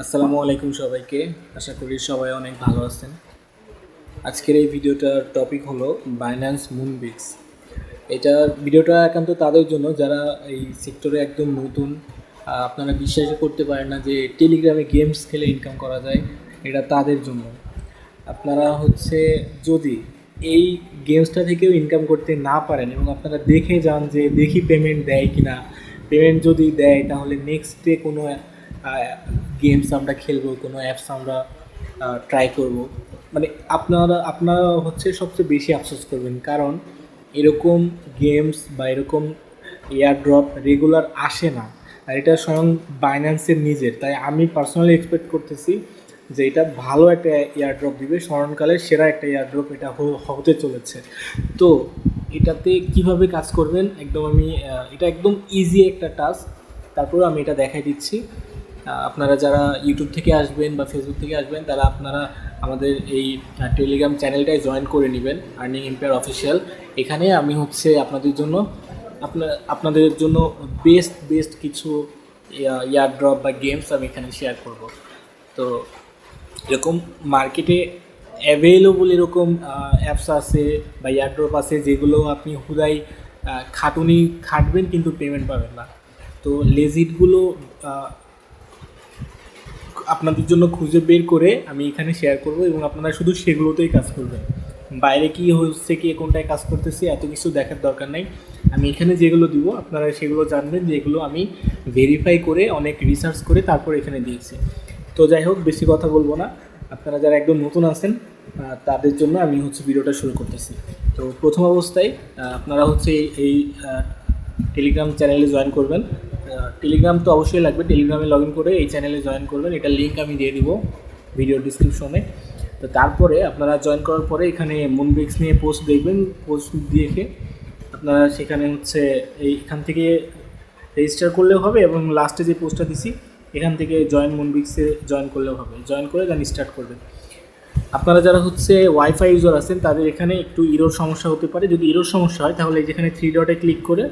আসসালামু আলাইকুম সবাইকে। আশা করি সবাই অনেক ভালো আছেন। আজকের এই ভিডিওটার টপিক হলো বাইন্যান্স মুনবিক্স। ভিডিওটা একান্ত তাদের জন্য যারা এই সেক্টরে একদম নতুন। আপনারা বিশ্বাসই করতে পারেন না যে টেলিগ্রামে গেমস খেলে ইনকাম করা যায়, এটা তাদের জন্য। আপনারা যদি এই গেমসটা থেকেও ইনকাম করতে না পারেন এবং আপনারা দেখে যান যে দেখি পেমেন্ট দেয় কি না, পেমেন্ট যদি দেয় তাহলে নেক্সট ডে কোনো গেমস আমরা খেলবো, কোনো অ্যাপস আমরা ট্রাই করব, মানে আপনারা সবচেয়ে বেশি আফসোস করবেন। কারণ এরকম গেমস বা এরকম এয়ার ড্রপ রেগুলার আসে না, আর এটা স্বয়ং বাইন্যান্সের নিজের। তাই আমি পার্সোনালি এক্সপেক্ট করতেছি যে এটা ভালো একটা এয়ার ড্রপ দিবে, স্মরণকালের সেরা একটা এয়ার ড্রপ এটা হতে চলেছে। তো এটাতে কিভাবে কাজ করবেন এটা একদম ইজি একটা টাস্ক, তারপরে আমি এটা দেখাই দিচ্ছি। আপনারা যারা ইউটিউব থেকে আসবেন বা ফেসবুক থেকে আসবেন তারা আপনারা আমাদের এই টেলিগ্রাম চ্যানেলটায় জয়েন করে নেবেন, আর্নিং এম্পায়ার অফিসিয়াল। এখানে আমি আপনাদের জন্য বেস্ট কিছু ইয়ার ড্রপ বা গেমস আমি এখানে শেয়ার করব। তো এরকম মার্কেটে অ্যাভেলেবল এরকম অ্যাপস আছে বা ইয়ার ড্রপ আছে যেগুলো আপনি হুদাই খাটবেন কিন্তু পেমেন্ট পাবেন না। তো লেজিটগুলো আপনাদের জন্য খুঁজে বের করে আমি এখানে শেয়ার করব এবং আপনারা শুধু সেগুলোতেই কাজ করবেন। বাইরে কি হচ্ছে, কে কোনটায় কাজ করতেছে এত কিছু দেখার দরকার নেই। আমি এখানে যেগুলো দিব আপনারা সেগুলো জানবেন, যেগুলো আমি ভেরিফাই করে অনেক রিসার্চ করে তারপর এখানে দিয়েছি। তো যাই হোক, বেশি কথা বলবো না। আপনারা যারা একদম নতুন আছেন তাদের জন্য আমি ভিডিওটা শুরু করতেছি। তো প্রথম অবস্থায় আপনারা এই টেলিগ্রাম চ্যানেলে জয়েন করবেন। টেলিগ্রাম তো অবশ্যই লাগবে, টেলিগ্রামে লগ ইন করে এই চ্যানেলে জয়েন করবেন। এটার লিঙ্ক আমি দিয়ে দিব ভিডিও ডিসক্রিপশনে। তো তারপরে আপনারা জয়েন করার পরে এখানে মুনবিক্স নিয়ে পোস্ট দেখবেন। পোস্ট দেখে আপনারা সেখানে এখান থেকে রেজিস্টার করলেও হবে এবং লাস্টে যে পোস্টটা দিছি এখান থেকে জয়েন মুনবিক্সে জয়েন করলেও হবে। জয়েন করে দেন স্টার্ট করবেন। আপনারা যারা ওয়াইফাই ইউজার আছেন তাদের এখানে একটু ইরোর সমস্যা হতে পারে। যদি ইরোর সমস্যা হয় তাহলে যেখানে 3 ডটে ক্লিক করে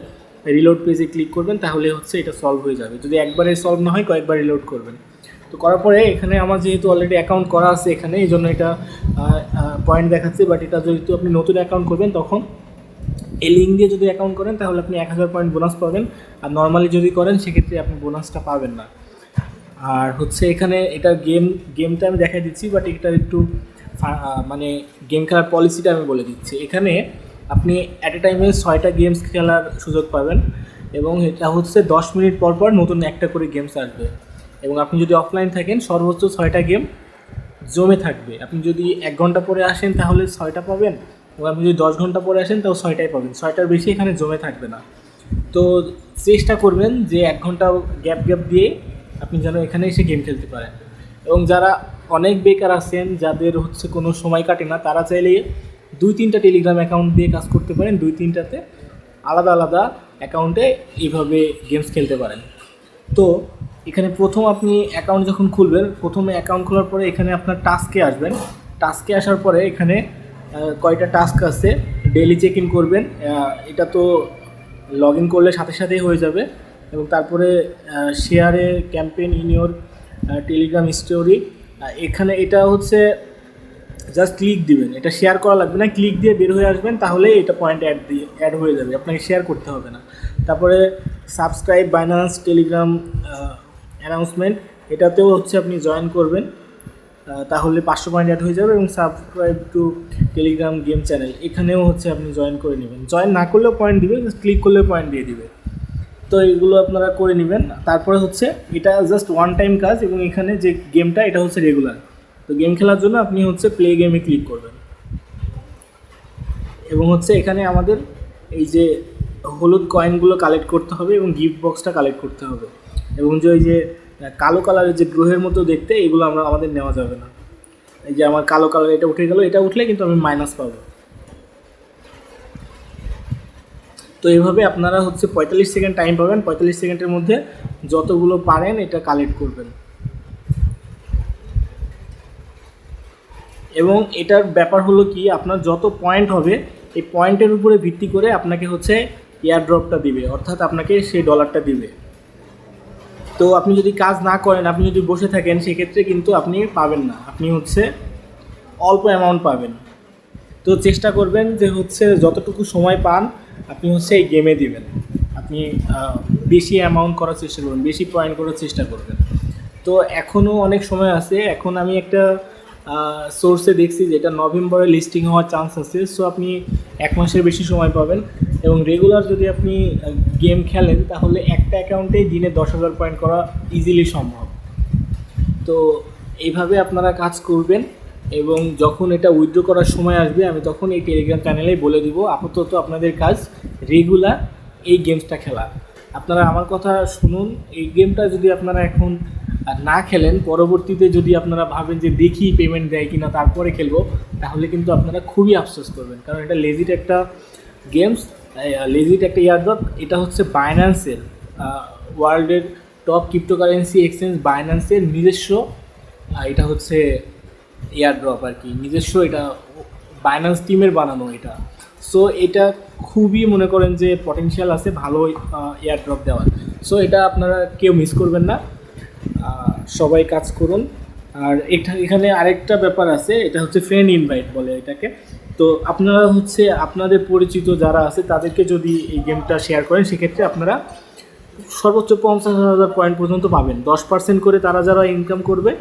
রিলোড পেজে ক্লিক করবেন, তাহলে এটা সলভ হয়ে যাবে। যদি একবারে সলভ না হয় কয়েকবার রিলোড করবেন। তো করার পরে এখানে আমার যেহেতু অলরেডি অ্যাকাউন্ট করা আছে এখানে, এই জন্য এটা পয়েন্ট দেখাচ্ছে। বাট এটা যেহেতু আপনি নতুন অ্যাকাউন্ট করবেন তখন এই লিঙ্ক দিয়ে যদি অ্যাকাউন্ট করেন তাহলে আপনি 1000 পয়েন্ট বোনাস পাবেন, আর নর্মালি যদি করেন সেক্ষেত্রে আপনি বোনাসটা পাবেন না। আর এখানে এটা গেমটা আমি দেখাই দিচ্ছি, বাট এটা একটু মানে গেম খেলার পলিসিটা আমি বলে দিচ্ছি। এখানে আপনি অ্যাট এ টাইমে 6টা গেমস খেলার সুযোগ পাবেন এবং এটা 10 মিনিট পর পর নতুন একটা করে গেমস আসবে। এবং আপনি যদি অফলাইন থাকেন সর্বোচ্চ 6টা গেম জমে থাকবে। আপনি যদি 1 ঘন্টা পরে আসেন তাহলে 6টা পাবেন, এবং আপনি যদি 10 ঘন্টা পরে আসেন তাও 6টাই পাবেন। 6টার বেশি এখানে জমে থাকবে না। তো চেষ্টা করবেন যে 1 ঘন্টা গ্যাপ দিয়ে আপনি যেন এখানে এসে গেম খেলতে পারেন। এবং যারা অনেক বেকার আছেন, যাদের কোনো সময় কাটে না, তারা চাইলে 2-3টা টেলিগ্রাম অ্যাকাউন্ট দিয়ে কাজ করতে পারেন। 2-3টাতে আলাদা আলাদা অ্যাকাউন্টে এইভাবে গেমস খেলতে পারেন। তো এখানে প্রথম আপনি অ্যাকাউন্ট যখন খুলবেন, প্রথমে অ্যাকাউন্ট খোলার পরে এখানে আপনার টাস্কে আসবেন। টাস্কে আসার পরে এখানে কয়টা টাস্ক আছে, ডেইলি চেক ইন করবেন। এটা তো লগ ইন করলে সাথে সাথেই হয়ে যাবে। এবং তারপরে শেয়ারে campaign in your Telegram story, এখানে এটা জাস্ট ক্লিক দিবেন, এটা শেয়ার করা লাগবে না, ক্লিক দিয়ে বের হয়ে আসবেন, তাহলে এটা পয়েন্ট অ্যাড হয়ে যাবে, আপনাকে শেয়ার করতে হবে না। তারপরে সাবস্ক্রাইব বাইন্যান্স টেলিগ্রাম অ্যানাউন্সমেন্ট, এটাতেও আপনি জয়েন করবেন, তাহলে 500 পয়েন্ট অ্যাড হয়ে যাবে। এবং subscribe to Telegram game channel, এখানেও আপনি জয়েন করে নেবেন। জয়েন না করলেও পয়েন্ট দিবে, ক্লিক করলেও পয়েন্ট দিয়ে দিবে। তো এগুলো আপনারা করে নেবেন। তারপরে এটা জাস্ট ওয়ান টাইম কাজ, এবং এখানে যে গেমটা এটা রেগুলার। তো গেম খেলার জন্য আপনি প্লে গেমে ক্লিক করবেন, এবং এখানে আমাদের এই যে হলুদ কয়েনগুলো কালেক্ট করতে হবে এবং গিফট বক্সটা কালেক্ট করতে হবে। এবং ওই যে কালো কালারের যে গ্রহের মতো দেখতে, এগুলো আমাদের নেওয়া যাবে না। এই যে আমার কালো কালার এটা উঠে গেল, এটা উঠলে কিন্তু আমি মাইনাস পাবো। তো এইভাবে আপনারা 45 সেকেন্ড টাইম পাবেন। 45 সেকেন্ডের মধ্যে যতগুলো পারেন এটা কালেক্ট করবেন। এবং এটার ব্যাপার হলো কি, আপনার যত পয়েন্ট হবে এই পয়েন্টের উপরে ভিত্তি করে আপনাকে এয়ার ড্রপটা দিবে, অর্থাৎ আপনাকে সেই ডলারটা দিবে। তো আপনি যদি কাজ না করেন, আপনি যদি বসে থাকেন, সেক্ষেত্রে কিন্তু আপনি পাবেন না, আপনি হচ্ছে অল্প অ্যামাউন্ট পাবেন। তো চেষ্টা করবেন যে হচ্ছে যতটুকু সময় পান আপনি হচ্ছে এই গেমে দিবেন, আপনি বেশি অ্যামাউন্ট করার চেষ্টা করবেন, বেশি পয়েন্ট করার চেষ্টা করবেন। তো এখনও অনেক সময় আছে, এখন আমি একটা সোর্সে দেখছি যে এটা নভেম্বরে লিস্টিং হওয়ার চান্স আছে। সো আপনি 1 মাসের বেশি সময় পাবেন, এবং রেগুলার যদি আপনি গেম খেলেন তাহলে একটা অ্যাকাউন্টেই দিনে 10,000 পয়েন্ট করা ইজিলি সম্ভব। তো এইভাবে আপনারা কাজ করবেন, এবং যখন এটা উইথড্র করার সময় আসবে আমি তখন এই টেলিগ্রাম চ্যানেলেই বলে দিব। আপাতত আপনাদের কাজ রেগুলার এই গেমসটা খেলা। আপনারা আমার কথা শুনুন, এই গেমটা যদি আপনারা এখন না খেলেন, পরবর্তীতে যদি আপনারা ভাবেন যে দেখি পেমেন্ট দেয় কিনা তারপরে খেলবো, তাহলে কিন্তু আপনারা খুবই আফসোস করবেন, কারণ এটা লেজিট একটা গেমস, লেজিট একটা ইয়ারড্রপ। এটা হচ্ছে বাইন্যান্সের, ওয়ার্ল্ডের টপ ক্রিপ্টোকারেন্সি এক্সচেঞ্জ বাইন্যান্সের নিজস্ব, এটা হচ্ছে এয়ারড্রপ আর কি, নিজস্ব, এটা বাইন্যান্স টিমের বানানো এটা। সো এটা খুবই মনে করেন যে পটেনশিয়াল আছে ভালো এয়ারড্রপ দেওয়ার। সো এটা আপনারা কেউ মিস করবেন না, সবাই কাজ করুন। আর এখানে আরেকটা ব্যাপার আছে, এটা হচ্ছে ফ্রেন্ড ইনভাইট বলে এটাকে। তো আপনারা হচ্ছে আপনাদের পরিচিত যারা আছে তাদেরকে যদি এই গেমটা শেয়ার করেন, সেক্ষেত্রে আপনারা সর্বোচ্চ 50,000 পয়েন্ট পর্যন্ত পাবেন। 10% করে তারা যারা ইনকাম করবে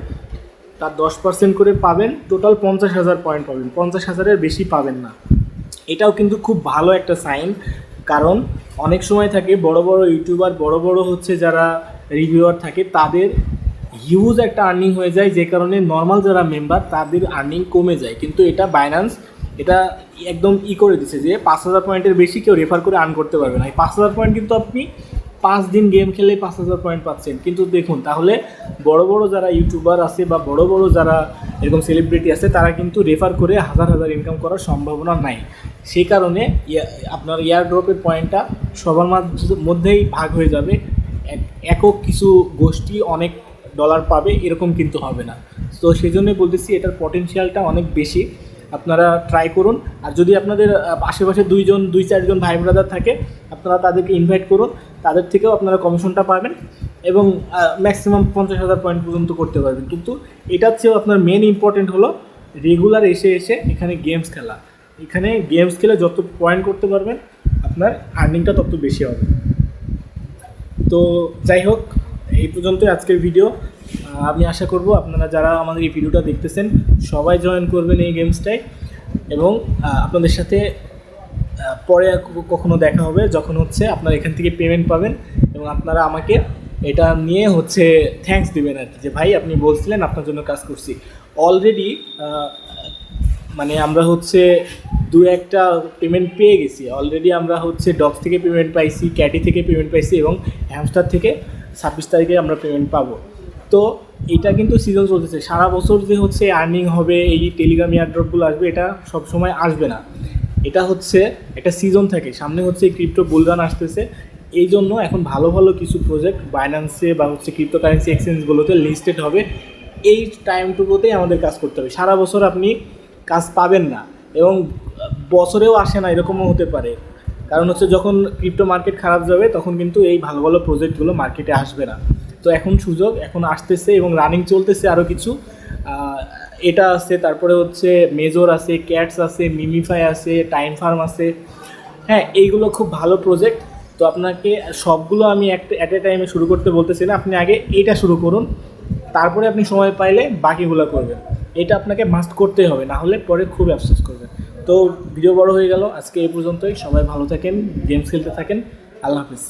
তার 10% করে পাবেন, টোটাল 50,000 পয়েন্ট পাবেন, 50,000-এর বেশি পাবেন না। এটাও কিন্তু খুব ভালো একটা সাইন, কারণ অনেক সময় থাকে বড় বড় ইউটিউবার, বড় বড় হচ্ছে যারা রিভিউয়ার থাকে, তাদের হিউজ একটা আর্নিং হয়ে যায়, যে কারণে নর্মাল যারা মেম্বার তাদের আর্নিং কমে যায়। কিন্তু এটা বাইন্যান্স এটা একদম করে দিচ্ছে যে 5,000 পয়েন্টের বেশি কেউ রেফার করে আর্ন করতে পারবে না। এই 5,000 পয়েন্ট কিন্তু আপনি 5 দিন গেম খেলে 5,000 পয়েন্ট পাচ্ছেন। কিন্তু দেখুন, তাহলে বড় বড় যারা ইউটিউবার আছে বা বড় বড় যারা এরকম সেলিব্রিটি আছে, তারা কিন্তু রেফার করে হাজার হাজার ইনকাম করার সম্ভাবনা নাই। সেই কারণে আপনার এয়ারড্রপের পয়েন্টটা সবার মধ্যেই ভাগ হয়ে যাবে, একক কিছু গোষ্ঠী অনেক ডলার পাবে এরকম কিন্তু হবে না। তো সেই জন্যই বলতেছি এটার পটেনশিয়ালটা অনেক বেশি, আপনারা ট্রাই করুন। আর যদি আপনাদের আশেপাশে 2-4জন ভাই ব্রাদার থাকে, আপনারা তাদেরকে ইনভাইট করুন, তাদের থেকেও আপনারা কমিশনটা পাবেন, এবং ম্যাক্সিমাম 50,000 পয়েন্ট পর্যন্ত করতে পারবেন। কিন্তু এটার চেয়েও আপনার মেন ইম্পর্টেন্ট হলো রেগুলার এসে এখানে গেমস খেলা। এখানে গেমস খেলে যত পয়েন্ট করতে পারবেন আপনার আর্নিংটা তত বেশি হবে। তো যাই হোক, এই পর্যন্তই আজকের ভিডিও। আমি আশা করব আপনারা যারা আমাদের এই ভিডিওটা দেখতেছেন সবাই জয়েন করবেন এই গেমসটায়, এবং আপনাদের সাথে পরে কখনো দেখা হবে যখন হচ্ছে আপনারা এখান থেকে পেমেন্ট পাবেন, এবং আপনারা আমাকে এটা নিয়ে হচ্ছে থ্যাঙ্কস দিবেন আর কি, যে ভাই আপনি বলছিলেন আপনার জন্য কাজ করছি। অলরেডি মানে আমরা হচ্ছে 2-1টা পেমেন্ট পেয়ে গেছি অলরেডি। আমরা হচ্ছে ডক্স থেকে পেমেন্ট পাইছি, ক্যাটি থেকে পেমেন্ট পাইছি, এবং হ্যামস্টার থেকে 26 তারিখে আমরা পেমেন্ট পাবো। তো এটা কিন্তু সিজন চলতেছে, সারা বছর যে হচ্ছে আর্নিং হবে, এই টেলিগ্রাম এয়ারড্রপগুলো আসবে, এটা সব সময় আসবে না। এটা হচ্ছে একটা সিজন থাকে, সামনে হচ্ছে ক্রিপ্টো বুলরান আসতেছে, এই জন্য এখন ভালো ভালো কিছু প্রজেক্ট বাইন্যান্সে বা হচ্ছে ক্রিপ্টোকারেন্সি এক্সচেঞ্জগুলোতে লিস্টেড হবে। এই টাইমটুকুতেই আমাদের কাজ করতে হবে, সারা বছর আপনি কাজ পাবেন না, এবং বছরেও আসে না এরকমও হতে পারে। কারণ হচ্ছে যখন ক্রিপ্টো মার্কেট খারাপ যাবে তখন কিন্তু এই ভালো ভালো প্রজেক্টগুলো মার্কেটে আসবে না। তো এখন সুযোগ, এখন আসতেছে, এবং রানিং চলতেছে আরও কিছু, এটা আছে, তারপরে হচ্ছে মেজর আছে, ক্যাটস আছে, মিমিফাই আছে, টাইম ফার্ম আছে। হ্যাঁ, এইগুলো খুব ভালো প্রজেক্ট। তো আপনাকে সবগুলো আমি অ্যাট এ টাইমে শুরু করতে বলতেছি না, আপনি আগে এইটা শুরু করুন, তারপরে আপনি সময় পাইলে বাকিগুলো করবেন। এটা আপনাকে মাস্ট করতেই হবে, না হলে পরে খুব আফসোস করবেন। তো ভিডিও বড় হয়ে গেল, আজকে এই পর্যন্তই। সবাই ভালো থাকেন, গেমস খেলতে থাকেন, আল্লাহ হাফিজ।